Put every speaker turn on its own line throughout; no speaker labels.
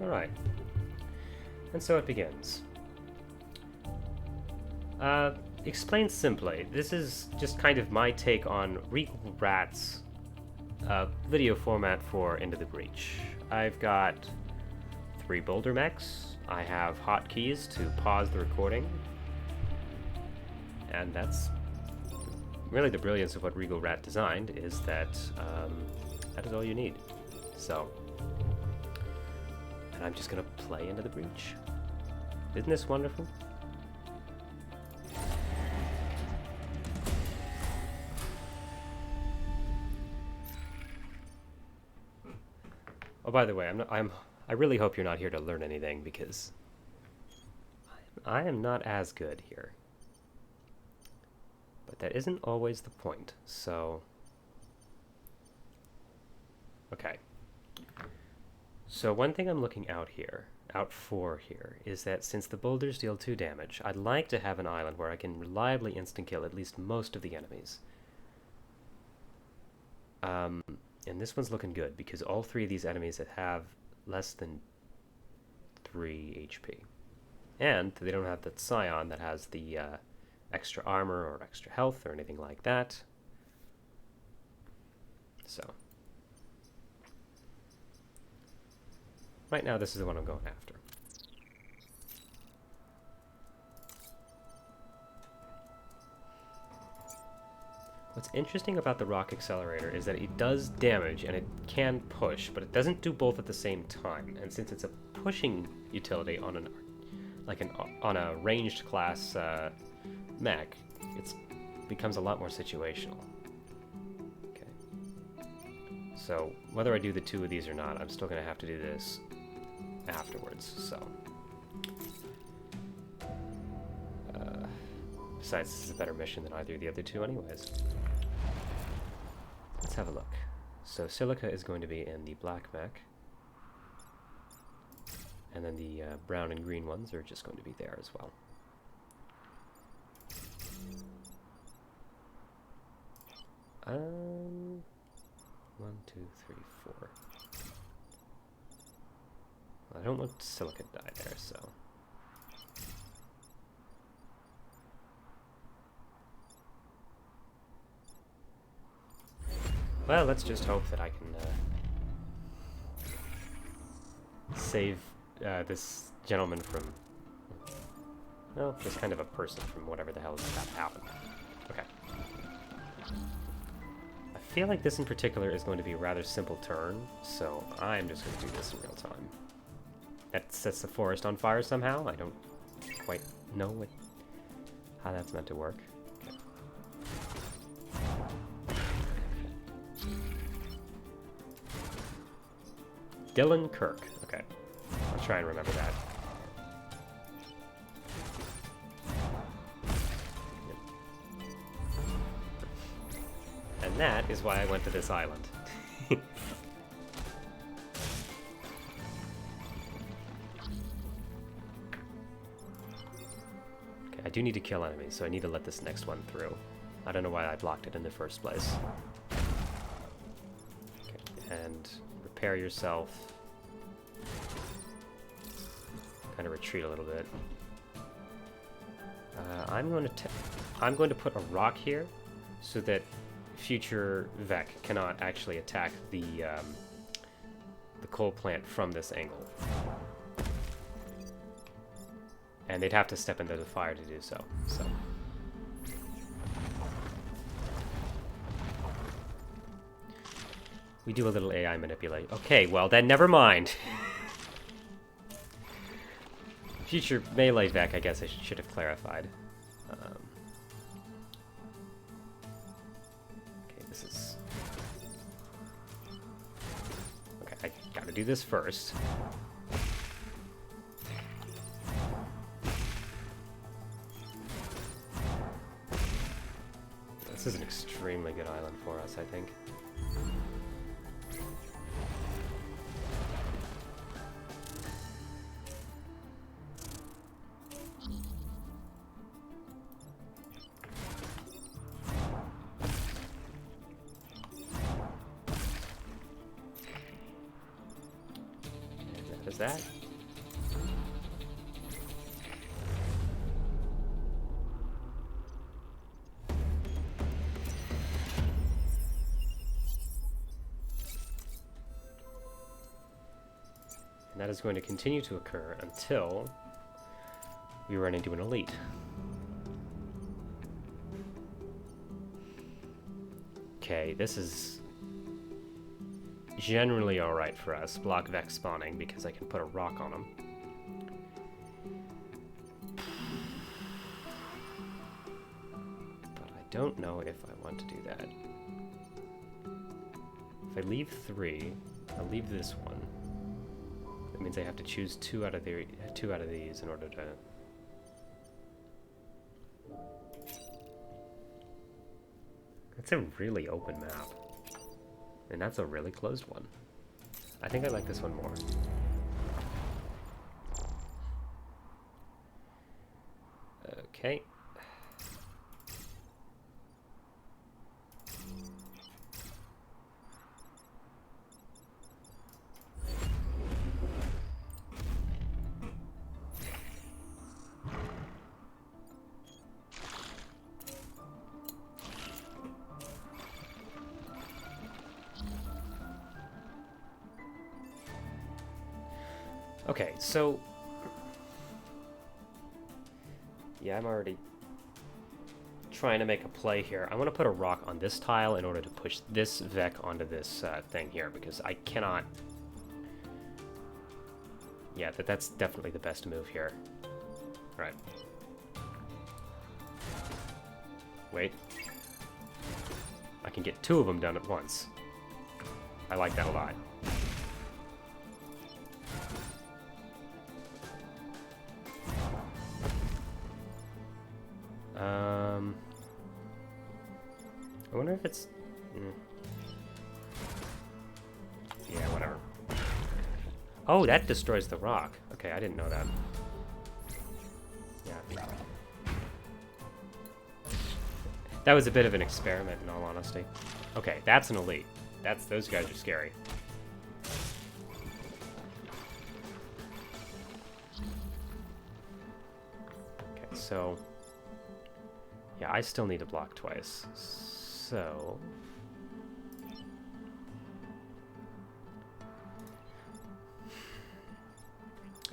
Alright. And so it begins. Explained simply, this is just kind of my take on Regal Rat's video format for Into the Breach. I've got 3 boulder mechs. I have hotkeys to pause the recording. And that's really the brilliance of what Regal Rat designed, is that that is all you need. So, and I'm just gonna play Into the Breach. Isn't this wonderful? Oh, by the way, I really hope you're not here to learn anything, because I am not as good here. But that isn't always the point, so... Okay. So one thing I'm looking out for here, is that since the boulders deal 2 damage, I'd like to have an island where I can reliably instant-kill at least most of the enemies. And this one's looking good, because all 3 of these enemies that have less than 3 HP. And they don't have that Scion that has the extra armor or extra health or anything like that. So. Right now, this is the one I'm going after. What's interesting about the rock accelerator is that it does damage and it can push, but it doesn't do both at the same time. And since it's a pushing utility on on a ranged class mech, it becomes a lot more situational. Okay. So whether I do the 2 of these or not, I'm still going to have to do this afterwards. So. Besides, this is a better mission than either of the other 2 anyways. Let's have a look. So Silica is going to be in the black mech. And then the brown and green ones are just going to be there as well. One, 2, 3, 4. Well, I don't want Silica to die there, so... Well, let's just hope that I can save this gentleman from, well, just kind of a person from whatever the hell is about to happen. Okay. I feel like this in particular is going to be a rather simple turn, so I'm just going to do this in real time. That sets the forest on fire somehow. I don't quite know how that's meant to work. Dylan Kirk. Okay. I'll try and remember that. Yep. And that is why I went to this island. Okay, I do need to kill enemies, so I need to let this next one through. I don't know why I blocked it in the first place. Okay, and... prepare yourself. Kind of retreat a little bit. I'm going to put a rock here so that future Vec cannot actually attack the coal plant from this angle. And they'd have to step into the fire to do so. So. We do a little AI manipulate. Okay, well then never mind. Future melee Vec, I guess I should have clarified. Okay, this is... Okay, I gotta do this first. This is an extremely good island for us, I think. Is that? And that is going to continue to occur until we run into an elite. Okay, this is generally alright for us, block Vex spawning, because I can put a rock on them. But I don't know if I want to do that. If I leave 3, I'll leave this one. That means I have to choose two out of these in order to... That's a really open map. And that's a really closed one. I think I like this one more. Okay. Okay, so... Yeah, I'm already trying to make a play here. I want to put a rock on this tile in order to push this Vec onto this thing here, because I cannot... Yeah, that's definitely the best move here. Alright. Wait. I can get 2 of them done at once. I like that a lot. I wonder if it's... Yeah, whatever. Oh, that destroys the rock. Okay, I didn't know that. Yeah. That was a bit of an experiment, in all honesty. Okay, that's an elite. Those guys are scary. Okay, so... Yeah, I still need to block twice. So...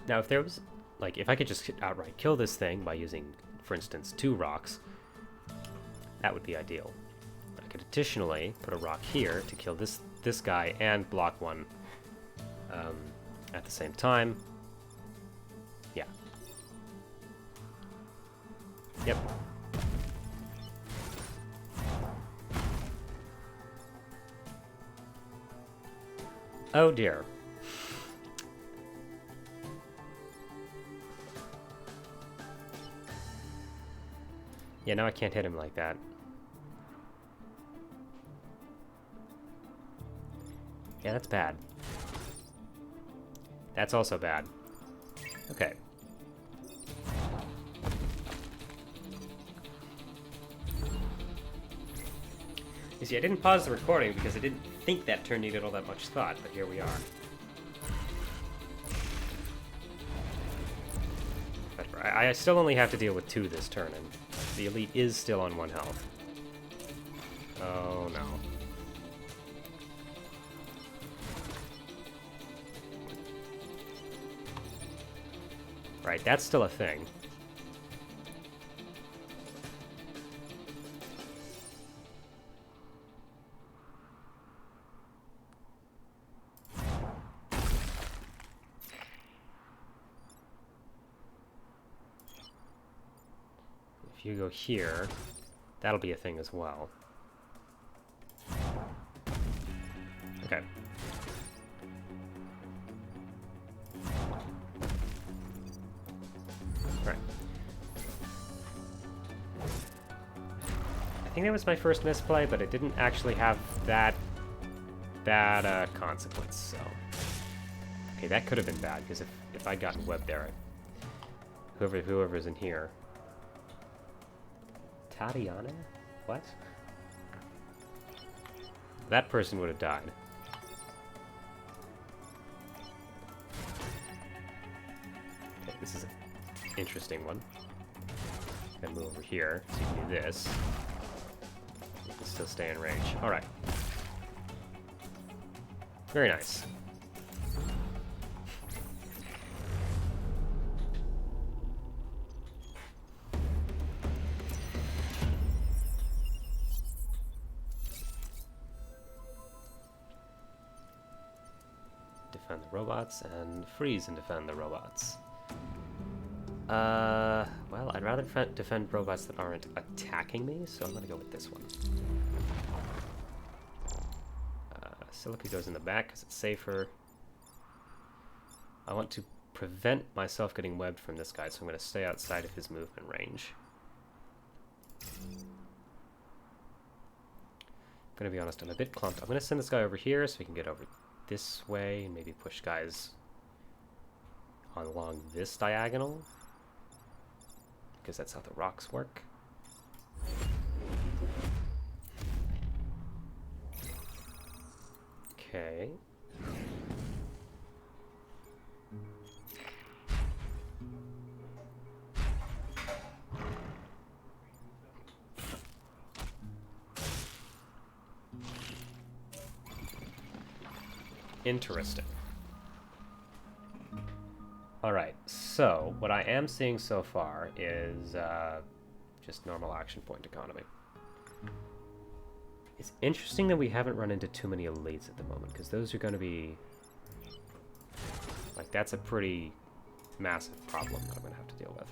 Now, if there was... Like, if I could just outright kill this thing by using, for instance, 2 rocks, that would be ideal. I could additionally put a rock here to kill this guy and block one at the same time. Yeah. Yep. Oh dear. Yeah, now I can't hit him like that. Yeah, that's bad. That's also bad. Okay. You see, I didn't pause the recording because I didn't think that turn needed all that much thought, but here we are. But I still only have to deal with 2 this turn, and the elite is still on 1 health. Oh no. Right, that's still a thing. If you go here, that'll be a thing as well. Okay. Right. I think that was my first misplay, but it didn't actually have that bad consequence, so... Okay, that could have been bad, because if I'd gotten webbed there, whoever's in here... Tatiana? What? That person would have died. This is an interesting one. Gonna move over here so you can do this. You can still stay in range. Alright. Very nice. Defend the robots and freeze and defend the robots. Well, I'd rather defend robots that aren't attacking me, so I'm gonna go with this one. Silica goes in the back because it's safer. I want to prevent myself getting webbed from this guy, so I'm gonna stay outside of his movement range. I'm gonna be honest, I'm a bit clumped. I'm gonna send this guy over here so we can get over this way and maybe push guys along this diagonal, because that's how the rocks work. Okay. Interesting. Alright, so what I am seeing so far is just normal action point economy. It's interesting that we haven't run into too many elites at the moment, because those are going to be... like, that's a pretty massive problem that I'm going to have to deal with.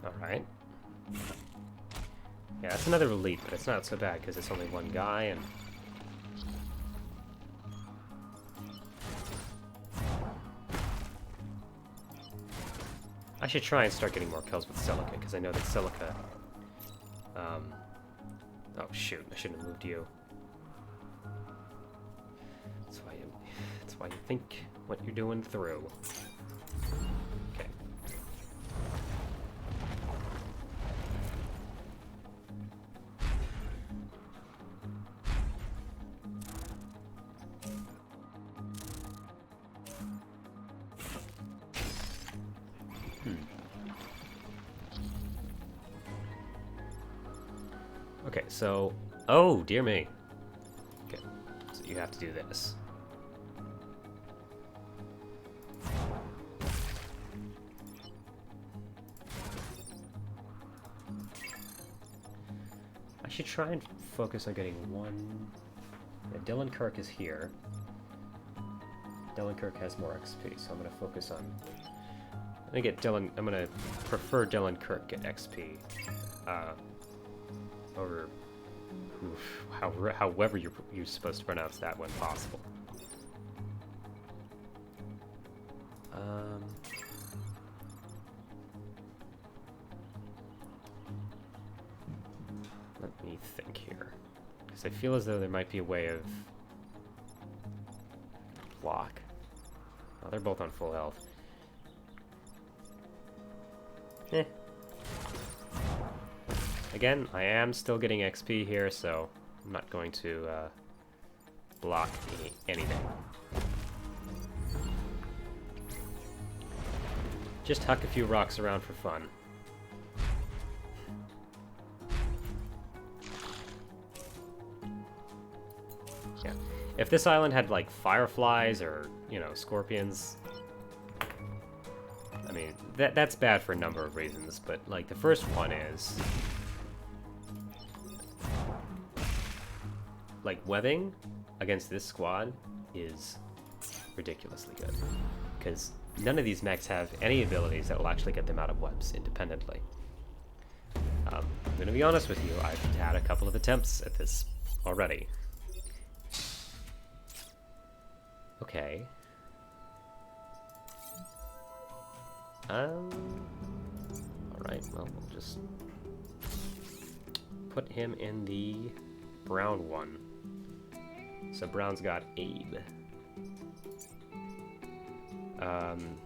Alright. Yeah, that's another elite, but it's not so bad because it's only one guy and... I should try and start getting more kills with Silica, because I know that Silica... Oh shoot, I shouldn't have moved you. That's why you think what you're doing through. Okay. Okay, so... oh, dear me. Okay, so you have to do this. I should try and focus on getting one... yeah, Dylan Kirk is here. Dylan Kirk has more XP, so I'm going to focus on... I'm going to get Dylan... I'm going to prefer Dylan Kirk get XP. Over... however you're supposed to pronounce that when possible. Let me think here, because I feel as though there might be a way of block. Oh, they're both on full health. Eh. Again, I am still getting XP here, so I'm not going to block anything. Just huck a few rocks around for fun. Yeah. If this island had, like, fireflies or, you know, scorpions... I mean, that's bad for a number of reasons, but, like, the first one is... like, webbing against this squad is ridiculously good. Because none of these mechs have any abilities that will actually get them out of webs independently. I'm going to be honest with you, I've had a couple of attempts at this already. Okay. Alright, well, we'll just put him in the brown one. So brown's got Abe. I'm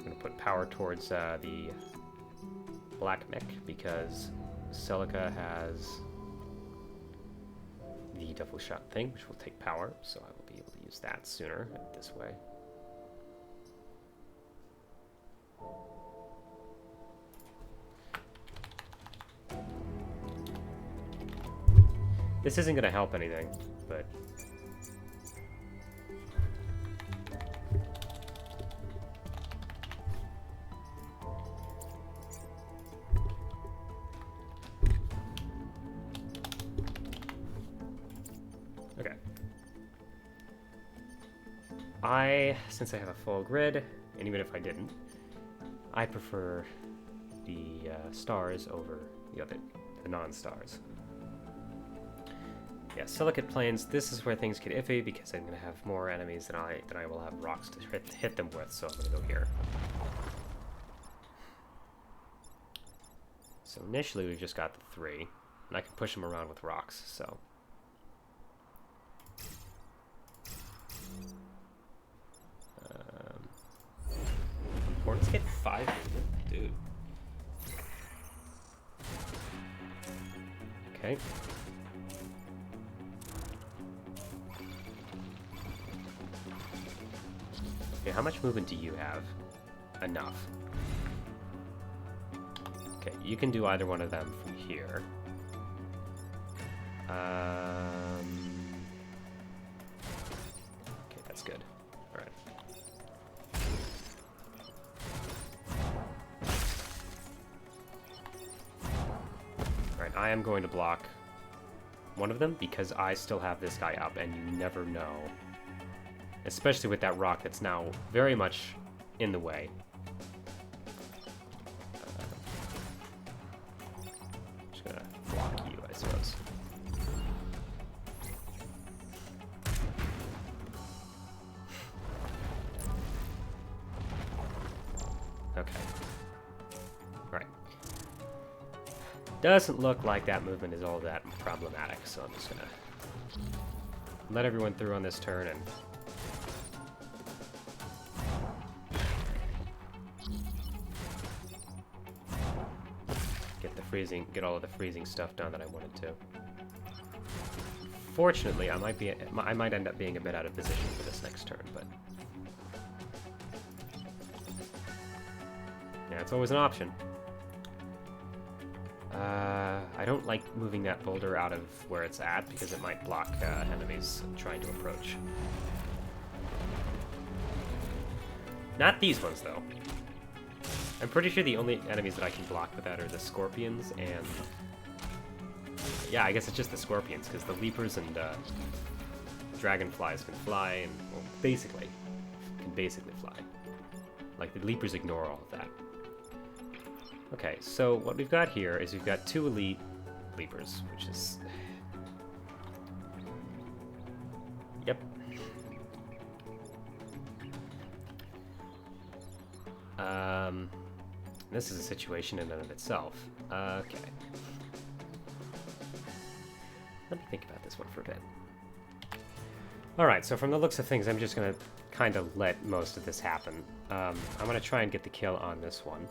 gonna put power towards the black mech because Celica has the double shot thing, which will take power, so I will be able to use that sooner this way. This isn't going to help anything, but... Okay. Since I have a full grid, and even if I didn't, I prefer the stars over the non-stars. Yeah, silicate planes, this is where things get iffy because I'm going to have more enemies than I will have rocks to hit them with, so I'm going to go here. So initially we've just got the 3, and I can push them around with rocks, so... Hornets get 5? Dude. Okay. Okay, how much movement do you have? Enough. Okay, you can do either one of them from here. Okay, that's good. Alright. Alright, I am going to block one of them because I still have this guy up, and you never know. Especially with that rock that's now very much in the way. Just gonna block you, I suppose. Okay. Right. Doesn't look like that movement is all that problematic, so I'm just gonna let everyone through on this turn and get all of the freezing stuff done that I wanted to. Fortunately, I might end up being a bit out of position for this next turn, but yeah, it's always an option. I don't like moving that boulder out of where it's at because it might block enemies trying to approach. Not these ones, though. I'm pretty sure the only enemies that I can block with that are the scorpions and... Yeah, I guess it's just the scorpions, because the leapers and dragonflies can fly and, well, can basically fly. Like, the leapers ignore all of that. Okay, so what we've got here is we've got 2 elite leapers, which is... Yep. This is a situation in and of itself. Okay. Let me think about this one for a bit. Alright, so from the looks of things, I'm just going to kind of let most of this happen. I'm going to try and get the kill on this one.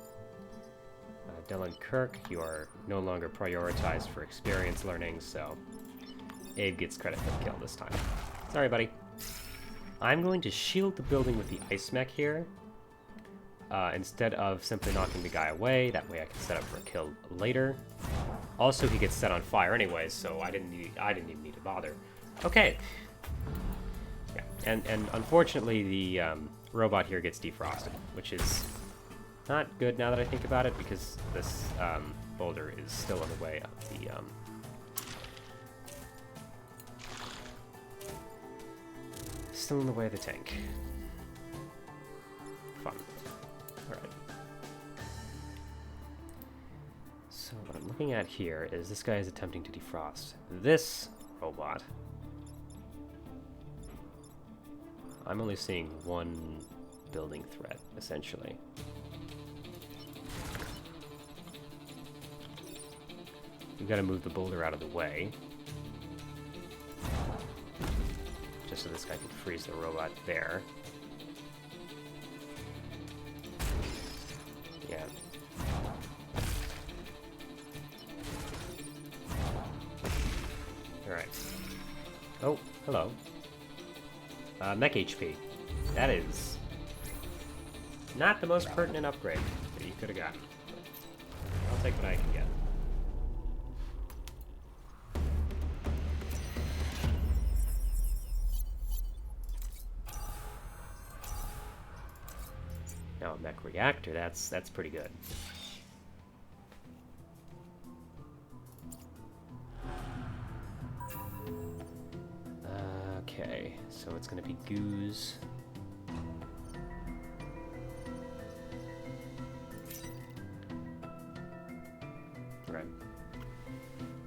Dylan Kirk, you are no longer prioritized for experience learning, so Abe gets credit for the kill this time. Sorry, buddy. I'm going to shield the building with the ice mech here. Instead of simply knocking the guy away, that way I can set up for a kill later. Also, he gets set on fire anyways, so I didn't even need to bother. Okay. Yeah, and unfortunately the robot here gets defrosted, which is not good now that I think about it, because this boulder is still in the way of the tank. Fun. Alright. So what I'm looking at here is this guy is attempting to defrost this robot. I'm only seeing one building threat, essentially. We've got to move the boulder out of the way. Just so this guy can freeze the robot there. Yeah. Alright. Oh, hello. Mech HP. That is not the most pertinent upgrade that you could have gotten. But I'll take what I can get. Now a mech reactor, that's pretty good. Okay, so it's gonna be Goose. Right.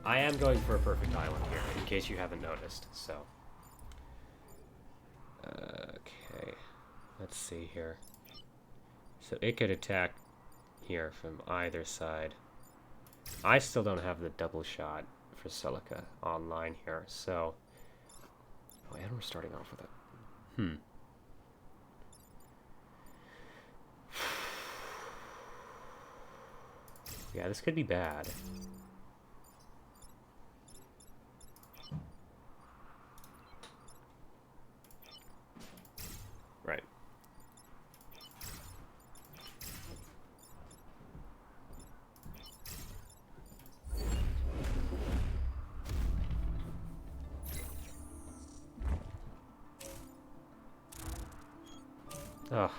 I am going for a perfect island here, in case you haven't noticed, so. Okay, let's see here. So it could attack here from either side. I still don't have the double shot for Silica online here, so... Oh, and we're starting off with it. Yeah, this could be bad. Right. Ugh.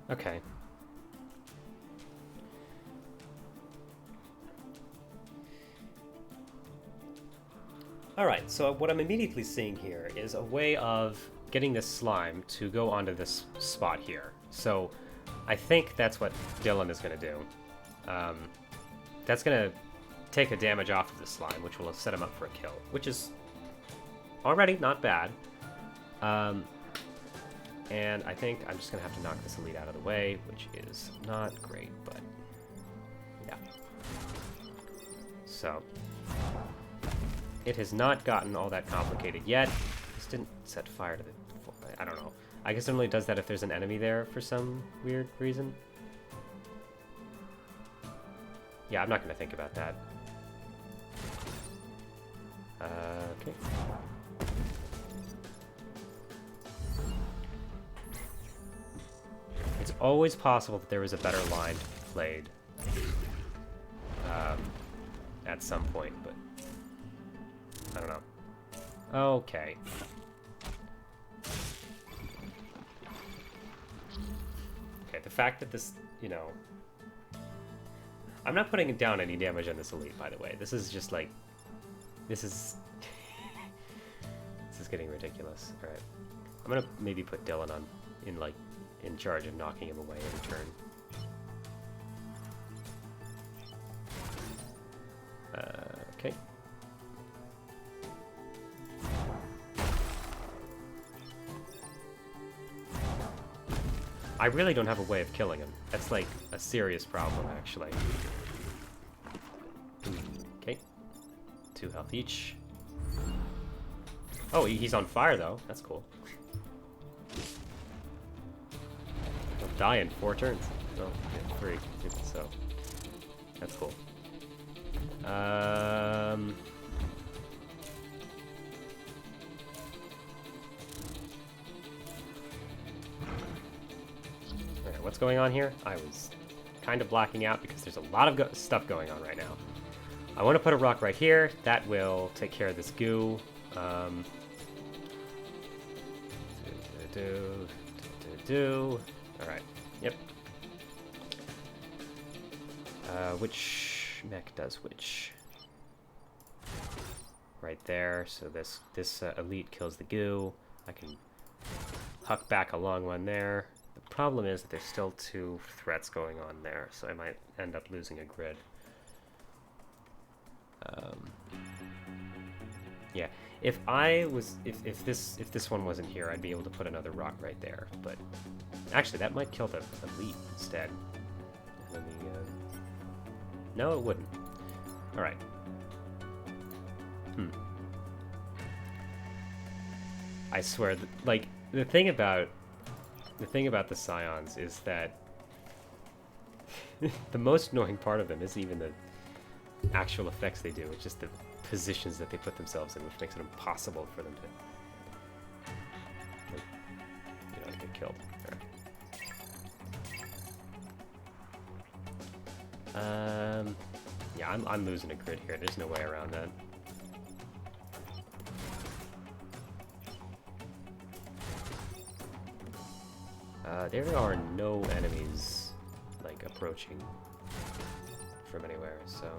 Okay. Alright, so what I'm immediately seeing here is a way of getting this slime to go onto this spot here. So I think that's what Dylan is going to do. That's going to take a damage off of the slime, which will set him up for a kill, which is already not bad. And I think I'm just going to have to knock this elite out of the way, which is not great, but yeah. So, it has not gotten all that complicated yet. This didn't set fire to the... I don't know. I guess it only does that if there's an enemy there for some weird reason. Yeah, I'm not going to think about that. Okay. It's always possible that there was a better line to be played at some point, but I don't know. Okay. Okay, the fact that this, you know... I'm not putting down any damage on this elite, by the way. This is just like... This is... This is getting ridiculous. Alright. I'm gonna maybe put Dylan on, in charge of knocking him away every turn. Okay. I really don't have a way of killing him. That's like a serious problem, actually. Okay. 2 health each. Oh, he's on fire, though. That's cool. He'll die in 4 turns. No, yeah, 3. So, that's cool. Alright, what's going on here? I was kind of blacking out because there's a lot of stuff going on right now. I want to put a rock right here. That will take care of this goo. Alright, yep. Which mech does which? Right there, so this elite kills the goo. I can huck back a long one there. The problem is that there's still 2 threats going on there, so I might end up losing a grid. Yeah, if this one wasn't here, I'd be able to put another rock right there. But actually, that might kill the elite instead. And then no, it wouldn't. All right. I swear, like the thing about the Scions is that the most annoying part of them isn't even the actual effects they do. It's just the positions that they put themselves in, which makes it impossible for them to, like, to get killed. All right. Yeah, I'm losing a grid here. There's no way around that. There are no enemies, like, approaching from anywhere, so...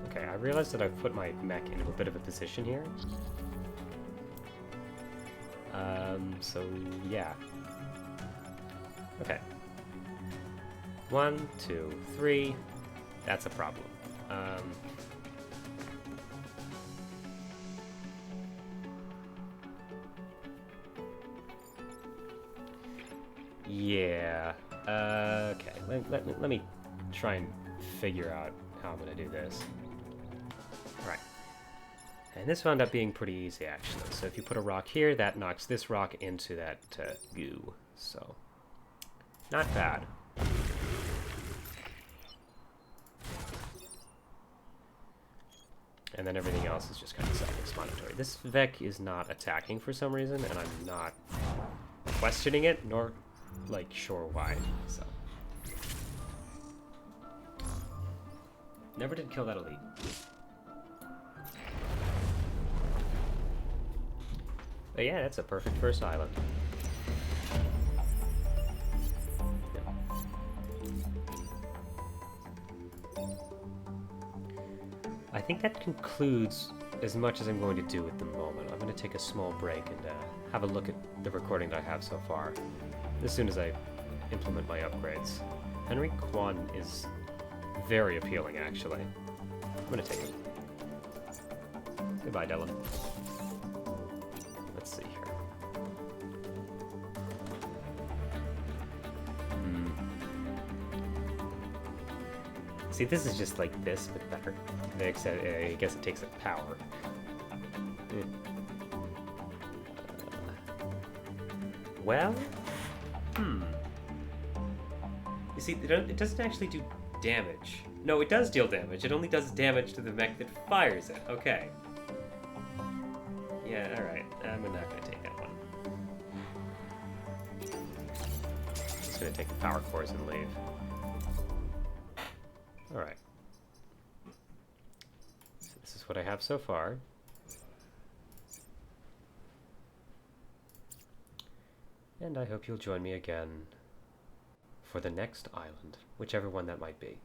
Okay. I realized that I've put my mech into a bit of a position here. So yeah. Okay. 1, 2, 3. That's a problem. Yeah. Okay. Let me try and figure out how I'm gonna do this. Right. And this wound up being pretty easy, actually. So if you put a rock here, that knocks this rock into that goo. So, not bad. And then everything else is just kind of self-explanatory. This Vec is not attacking for some reason, and I'm not questioning it, nor, like, sure why, so. Never did kill that elite. But yeah, that's a perfect first island. I think that concludes as much as I'm going to do at the moment. I'm going to take a small break and have a look at the recording that I have so far, as soon as I implement my upgrades. Henry Kwan is very appealing, actually. I'm going to take him. Goodbye, Dylan. Let's see here. See, this is just like this, but better. Except, I guess it takes a power. Well? You see, it doesn't actually do damage. No, it does deal damage. It only does damage to the mech that fires it. Okay. Yeah, alright. I'm not gonna take that one. Just gonna take the power cores and leave. Alright. So this is what I have so far. And I hope you'll join me again for the next island, whichever one that might be.